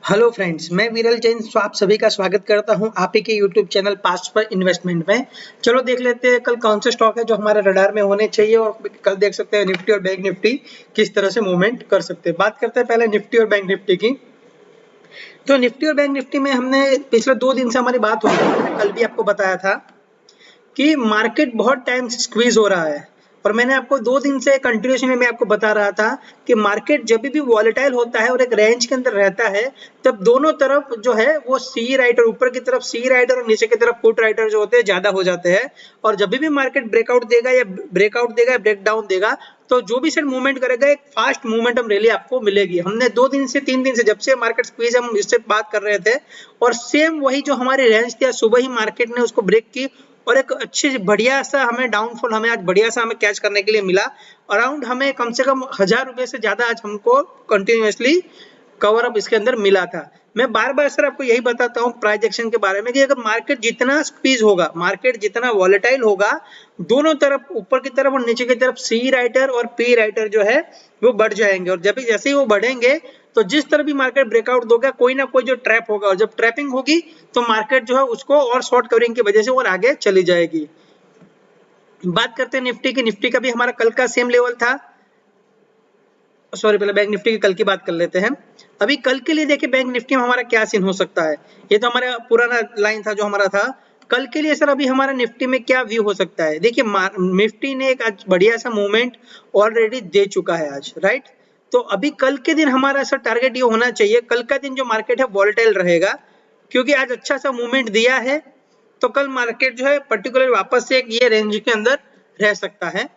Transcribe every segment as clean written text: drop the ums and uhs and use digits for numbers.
Hello friends, मैं विरल जैन आप सभी का स्वागत करता हूं आप ही के यूट्यूब चैनल पास्ट पर इन्वेस्टमेंट में। चलो देख लेते हैं कल कौन से स्टॉक है जो हमारे रडार में होने चाहिए और कल देख सकते हैं निफ्टी और बैंक निफ्टी किस तरह से मूवमेंट कर सकते हैं। बात करते हैं पहले निफ्टी और बैंक निफ्टी की। तो निफ्टी और बैंक निफ्टी में हमने पिछले 2 दिन से हमारी बात हो रही है, कल भी आपको बताया था कि मार्केट बहुत टाइम से स्क्वीज हो रहा है और मैंने आपको 2 दिन से कंटिन्यूशन में मैं आपको बता रहा था कि मार्केट जब भी वॉलेटाइल होता है और एक रेंज के अंदर रहता है तब दोनों तरफ जो है वो सी राइटर, ऊपर की तरफ सी राइटर और नीचे की तरफ पुट राइटर जो होते हैं ज्यादा हो जाते हैं। और जब भी मार्केट ब्रेकआउट देगा या ब्रेक डाउन देगा तो जो भी सेट मूवमेंट करेगा एक फास्ट मूवमेंटम रैली आपको मिलेगी। हमने 2 दिन से 3 दिन से जब से मार्केट स्क्वीज हम इससे बात कर रहे थे और सेम वही जो हमारी रेंज थी सुबह ही मार्केट ने उसको ब्रेक की और एक अच्छी बढ़िया सा हमें डाउनफॉल हमें आज बढ़िया सा हमें कैच करने के लिए मिला। अराउंड हमें कम से कम 1000 रुपए से ज्यादा आज हमको कंटिन्यूअसली कवर अप इसके अंदर मिला था। मैं बार बार सर आपको यही बताता हूँ प्राइस एक्शन के बारे में कि अगर मार्केट जितना स्क्वीज होगा, मार्केट जितना वॉलेटाइल होगा, दोनों तरफ ऊपर की तरफ और नीचे की तरफ सी राइटर और पी राइटर जो है वो बढ़ जाएंगे और जब जैसे ही वो बढ़ेंगे तो जिस तरह भी मार्केट ब्रेकआउट दोगे कोई ना कोई जो ट्रैप होगा और जब ट्रैपिंग होगी तो मार्केट जो है उसको और शॉर्ट कवरिंग की वजह से और आगे चली जाएगी। बात करते हैं निफ्टी की। निफ्टी का भी हमारा कल का सेम लेवल था, सॉरी पहले बैंक निफ्टी की कल की बात कर लेते हैं। अभी कल के लिए देखिए बैंक निफ्टी में हमारा क्या सीन हो सकता है। ये तो हमारा पुराना लाइन था जो हमारा था। कल के लिए सर अभी हमारा निफ्टी में क्या व्यू हो सकता है। देखिए निफ्टी ने एक आज बढ़िया सा मूवमेंट ऑलरेडी दे चुका है आज, राइट। तो अभी कल के दिन हमारा सर टारगेट ये होना चाहिए, कल का दिन जो मार्केट है वॉलेटाइल रहेगा क्योंकि आज अच्छा सा मूवमेंट दिया है तो कल मार्केट जो है पर्टिकुलर वापस से एक ये रेंज के अंदर रह सकता है।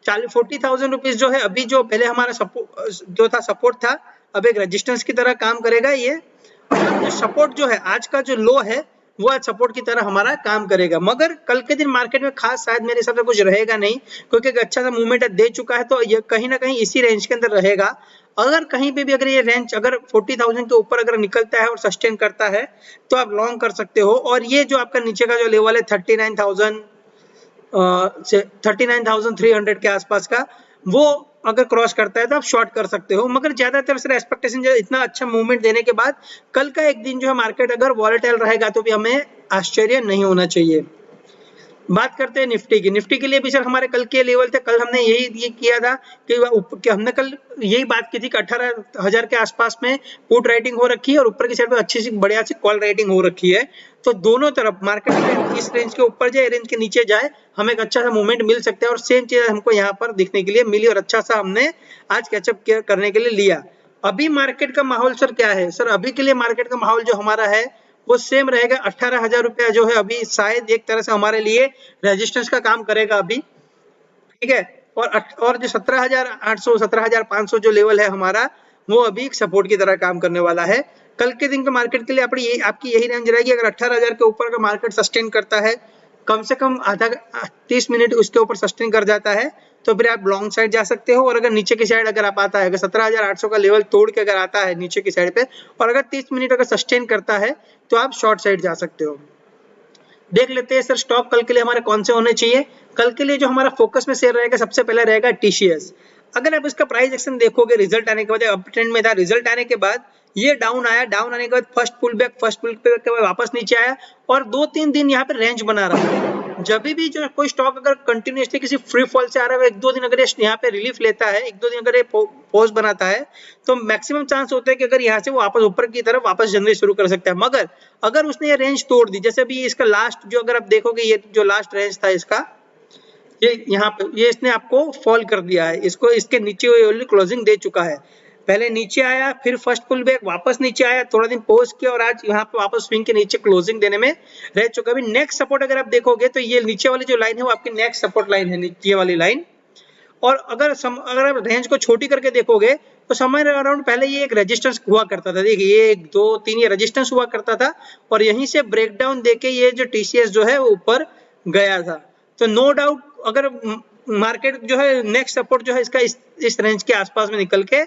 40,000 रुपीज जो है अभी जो पहले हमारा सपोर्ट था अब एक रेजिस्टेंस की तरह काम करेगा ये। सपोर्ट जो है आज का जो लो है वो आज सपोर्ट की तरह हमारा काम करेगा, मगर कल के दिन मार्केट में खास शायद मेरे हिसाब से कुछ रहेगा नहीं क्योंकि एक अच्छा सा मूवमेंट दे चुका है तो ये कहीं ना कहीं इसी रेंज के अंदर रहेगा। अगर कहीं पे भी अगर ये रेंज अगर 40,000 के ऊपर अगर निकलता है और सस्टेन करता है तो आप लॉन्ग कर सकते हो। और ये जो आपका नीचे का जो लेवल है 39,300 के आसपास का वो अगर क्रॉस करता है तो आप शॉर्ट कर सकते हो, मगर ज्यादातर से एक्सपेक्टेशन जो इतना अच्छा मूवमेंट देने के बाद कल का एक दिन जो है मार्केट अगर वॉलेटाइल रहेगा तो भी हमें आश्चर्य नहीं होना चाहिए। बात करते हैं निफ्टी की। निफ्टी के लिए भी सर हमारे कल के लेवल थे, कल हमने यही किया था कि हमने कल यही बात की थी कि 18,000 के आसपास में पुट राइटिंग हो रखी है और ऊपर की साइड पे अच्छी सी बढ़िया सी कॉल राइटिंग हो रखी है। तो दोनों तरफ मार्केट में इस रेंज के ऊपर जाए रेंज के नीचे जाए हमें एक अच्छा सा मूवमेंट मिल सकता है और सेम चीज हमको यहाँ पर दिखने के लिए मिली और अच्छा सा हमने आज कैचअप करने के लिए लिया। अभी मार्केट का माहौल सर क्या है। सर अभी के लिए मार्केट का माहौल जो हमारा है वो सेम रहेगा। 18,000 रुपया जो है अभी शायद एक तरह से हमारे लिए रेजिस्टेंस का काम करेगा अभी, ठीक है। और जो 17,800 17,500 जो लेवल है हमारा वो अभी सपोर्ट की तरह काम करने वाला है। कल के दिन के मार्केट के लिए आपकी यही रेंज रहेगी। अगर 18,000 के ऊपर का मार्केट सस्टेन करता है कम से कम आधा 30 मिनट उसके ऊपर सस्टेन कर जाता है तो फिर आप लॉन्ग साइड जा सकते हो। और अगर नीचे की साइड अगर आप आता है, अगर 17,800 का लेवल तोड़ के अगर आता है नीचे की साइड पे और अगर 30 मिनट अगर सस्टेन करता है तो आप शॉर्ट साइड जा सकते हो। देख लेते हैं सर स्टॉक कल के लिए हमारे कौन से होने चाहिए। कल के लिए जो हमारा फोकस में शेयर रहेगा सबसे पहले रहेगा टीसीएस। अगर आप इसका प्राइस एक्शन देखोगे रिजल्ट आने के बाद, अप ट्रेंड में था, रिजल्ट आने के बाद ये डाउन आया, डाउन आने के बाद फर्स्ट पुल बैक के बाद वापस नीचे आया और 2-3 दिन यहाँ पे रेंज बना रहा है। जब भी जो कोई स्टॉक अगर कंटिन्यूअसली किसी फ्री फॉल से आ रहा है 1-2 दिन अगर यहाँ पे रिलीफ लेता है, 1-2 दिन अगर ये पोज बनाता है तो मैक्सिमम चांस होता है कि अगर यहाँ से वो वापस ऊपर की तरफ वापस जनरेट शुरू कर सकता है। मगर अगर उसने ये रेंज तोड़ दी, जैसे अभी इसका लास्ट जो अगर आप देखोगे ये जो लास्ट रेंज था इसका, ये यहाँ पे ये इसने आपको फॉल कर दिया है, इसको इसके नीचे क्लोजिंग दे चुका है। पहले नीचे आया फिर फर्स्ट पुल बैक वापस नीचे आया, थोड़ा दिन पोज किया और आज यहाँ पे वापस स्विंग के नीचे क्लोजिंग देने में रह चुका है। अभी नेक्स्ट सपोर्ट अगर आप देखोगे तो ये नीचे वाली जो लाइन है वो आपकी नेक्स्ट सपोर्ट लाइन है, नीचे वाली लाइन। और अगर आप रेंज को छोटी करके देखोगे तो समवेयर अराउंड पहले ये एक रेजिस्टेंस हुआ करता था। देखिए ये 1 2 3 ये रेजिस्टेंस हुआ करता था और यहीं से ब्रेकडाउन देके ये जो टीसीएस जो है वो ऊपर गया था। तो नो डाउट अगर मार्केट जो है नेक्स्ट सपोर्ट जो है इसका इस रेंज के आसपास में निकल के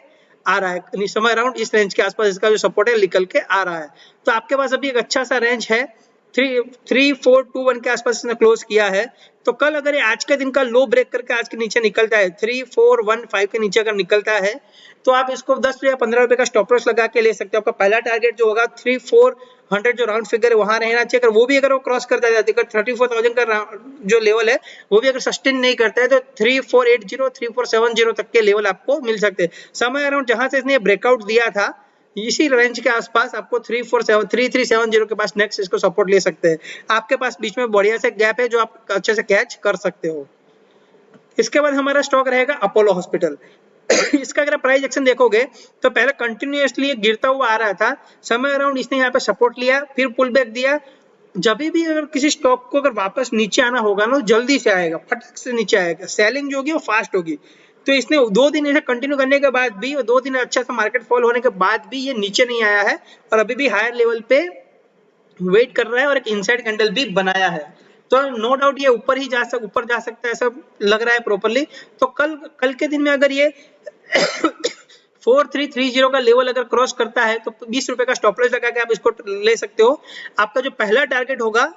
आ रहा है, समय अराउंड इस रेंज के आसपास इसका जो सपोर्ट है निकल के आ रहा है। तो आपके पास अभी एक अच्छा सा रेंज है 3421 के आसपास इसने क्लोज किया है। तो कल अगर ये आज के दिन का लो ब्रेक करके आज के नीचे निकलता है 3415 के नीचे अगर निकलता है तो आप इसको 10 या 15 रुपए का स्टॉप लॉस लगा के ले सकते हो। आपका पहला टारगेट जो होगा 3400 जो राउंड फिगर है वहां रहना चाहिए। अगर वो भी अगर वो क्रॉस करता है, 34,000 का जो लेवल है वो भी अगर सस्टेन नहीं करता है तो 3480 3470 तक के लेवल आपको मिल सकते हैं। समय अराउंड जहां से इसने ब्रेकआउट दिया था इसी रेंज के आसपास आपको 3370 के पास नेक्स्ट इसको सपोर्ट ले सकते हैं। आपके पास बीच में बढ़िया से गैप है जो आप अच्छे से कैच कर सकते हो। इसके बाद हमारा स्टॉक रहेगा अपोलो हॉस्पिटल। इसका अगर प्राइस एक्शन देखोगे तो पहले कंटिन्यूअसली गिरता हुआ आ रहा था, समय अराउंड इसने यहाँ पे सपोर्ट लिया, फिर पुल बैक दिया। जब भी अगर किसी स्टॉक को अगर वापस नीचे आना होगा ना जल्दी से आएगा, फटक से नीचे आएगा, सेलिंग जो होगी वो फास्ट होगी। तो इसने 2 दिन ऐसे कंटिन्यू करने के बाद भी और 2 दिन अच्छा सा मार्केट फॉल होने के बाद भी ये नीचे नहीं आया है और अभी भी हायर लेवल पे वेट कर रहा है और एक इनसाइड कैंडल भी बनाया है। तो नो डाउट ये ऊपर जा सकता है ऐसा लग रहा है प्रॉपर्ली। तो कल के दिन में अगर ये 4330 का लेवल अगर क्रॉस करता है तो 20 रुपए का स्टॉप लॉस लगा के आप इसको ले सकते हो। आपका जो पहला टारगेट होगा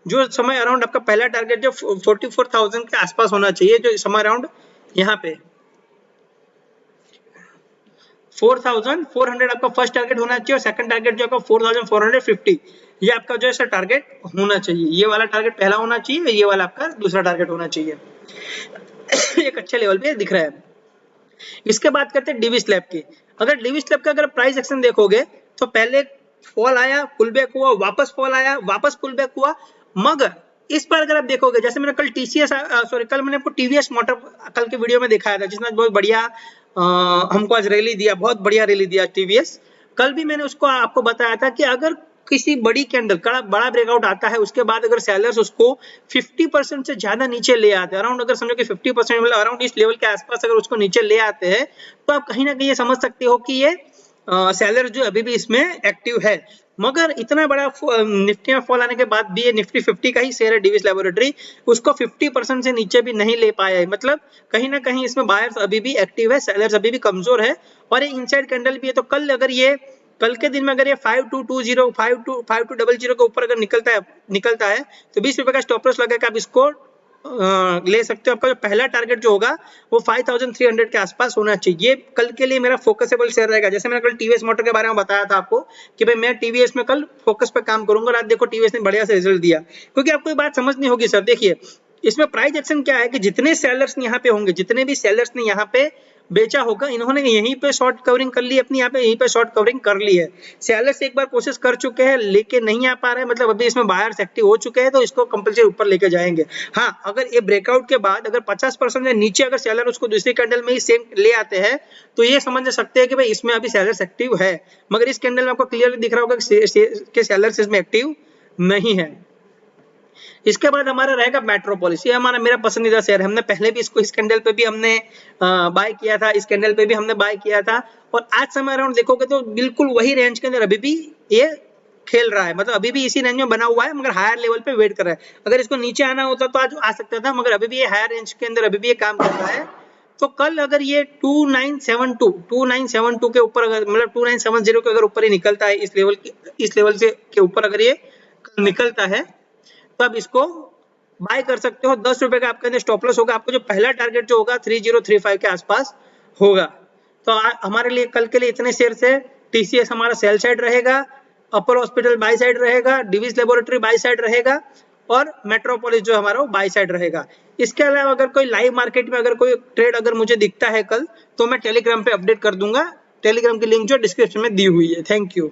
जो समय अराउंड आपका पहला टारगेट जो 44,000 के आसपास होना चाहिए, जो समय अराउंड यहाँ पे 4,400 आपका फर्स्ट टारगेट होना चाहिए और सेकंड टारगेट जो आपका 4,450 ये आपका जो है टारगेट होना चाहिए। ये वाला टारगेट पहला होना चाहिए, ये वाला आपका दूसरा टारगेट होना चाहिए। एक अच्छे लेवल पे दिख रहा है। इसके बात करते हैं डीवी स्लैब की। अगर डीवी स्लैब का अगर प्राइस एक्शन देखोगे तो पहले फॉल आया, पुल बैक हुआ, वापस फॉल आया, वापस पुल बैक हुआ, मगर इस पर अगर आप देखोगे जैसे मैंने कल कल मैंने आपको टीवीएस मोटर कल के वीडियो में दिखाया था जिसने बहुत बढ़िया हमको आज रैली दिया, बहुत बढ़िया रैली दिया टीवीएस। कल भी मैंने उसको आपको बताया था कि अगर किसी बड़ी कैंडल का बड़ा ब्रेकआउट आता है उसके बाद अगर सेलर्स उसको 50% से ज्यादा नीचे ले आते हैं, अराउंड अगर समझो कि 50% मतलब अराउंड इस लेवल के आसपास अगर उसको नीचे ले आते हैं तो आप कहीं ना कहीं ये समझ सकते हो कि ये सेलर जो अभी भी इसमें एक्टिव है। मगर इतना बड़ा निफ्टी में फॉल आने के बाद भी ये निफ्टी 50 का ही शेयर है डीवीएस लैबोरेटरी, उसको 50% से नीचे भी नहीं ले पाया है। मतलब कहीं ना कहीं इसमें बायर्स अभी भी एक्टिव है, सेलर्स अभी भी कमजोर है और ये इनसाइड कैंडल भी है। तो कल के दिन में अगर ये 5220 5200 के ऊपर अगर निकलता है तो 20 रुपए का स्टॉप लॉस लगा के आप इसको ले सकते हो। आपका जो पहला टारगेट जो होगा वो 5300 के आसपास होना चाहिए। कल के लिए मेरा फोकसेबल शेयर रहेगा। जैसे मैंने कल टीवीएस मोटर के बारे में बताया था आपको कि भाई मैं टीवीएस में कल फोकस पे काम करूंगा और आज देखो टीवीएस ने बढ़िया से रिजल्ट दिया। क्योंकि आपको ये बात समझनी होगी सर, देखिए इसमें प्राइस एक्शन क्या है कि जितने सेलर्स यहाँ पे होंगे, जितने भी सेलर्स ने यहाँ पे बेचा होगा, इन्होंने यहीं पे शॉर्ट कवरिंग कर ली अपनी, यहाँ पे यहीं पे शॉर्ट कवरिंग कर ली है। सेलर्स एक बार कोशिश कर चुके हैं लेके नहीं आ पा रहे हैं, मतलब अभी इसमें बायर्स एक्टिव हो चुके हैं तो इसको कंपल्सरी ऊपर लेके जाएंगे। हाँ, अगर ये ब्रेकआउट के बाद अगर 50% से नीचे अगर सेलर उसको दूसरी कैंडल में ही सेम ले आते हैं तो ये समझ सकते हैं कि भाई इसमें अभी सेलर्स एक्टिव है। मगर इस कैंडल में आपको क्लियरली दिख रहा होगा कि सेलर्स इसमें एक्टिव नहीं है। इसके बाद हमारा रहेगा मेट्रोपोलिस। ये मेरा पसंदीदा शेयर है। हमने पहले भी इसको इस कैंडल पे भी हमने बाय किया था, इस कैंडल पे भी हमने बाय किया था और आज समय अराउंड देखोगे तो बिल्कुल वही रेंज के अंदर अभी भी ये खेल रहा है। मतलब अभी भी इसी रेंज में बना हुआ है मगर हायर लेवल पे वेट कर रहा है। अगर इसको नीचे आना होता तो आज आ सकता था, मगर अभी भी ये हायर रेंज के अंदर अभी भी ये काम कर रहा है। तो कल अगर ये 2972 के ऊपर अगर मतलब 2970 के अगर ऊपर ही निकलता है, इस लेवल से के ऊपर अगर ये निकलता है तो आप इसको बाय कर सकते हो। 10 रुपए का आपके अंदर स्टॉप लॉस होगा। आपको जो पहला टारगेट जो होगा 3035 के आसपास होगा। तो हमारे लिए कल के लिए इतने शेयर्स है। टीसीएस हमारा सेल साइड रहेगा, अपोलो हॉस्पिटल बाय साइड रहेगा, डीवीएस लैबोरेटरी बाय साइड रहेगा और मेट्रोपोलिस जो हमारा वो बाय साइड रहेगा। इसके अलावा अगर कोई लाइव मार्केट में अगर कोई ट्रेड अगर मुझे दिखता है कल तो मैं टेलीग्राम पे अपडेट कर दूंगा। टेलीग्राम की लिंक जो डिस्क्रिप्शन में दी हुई है। Thank you.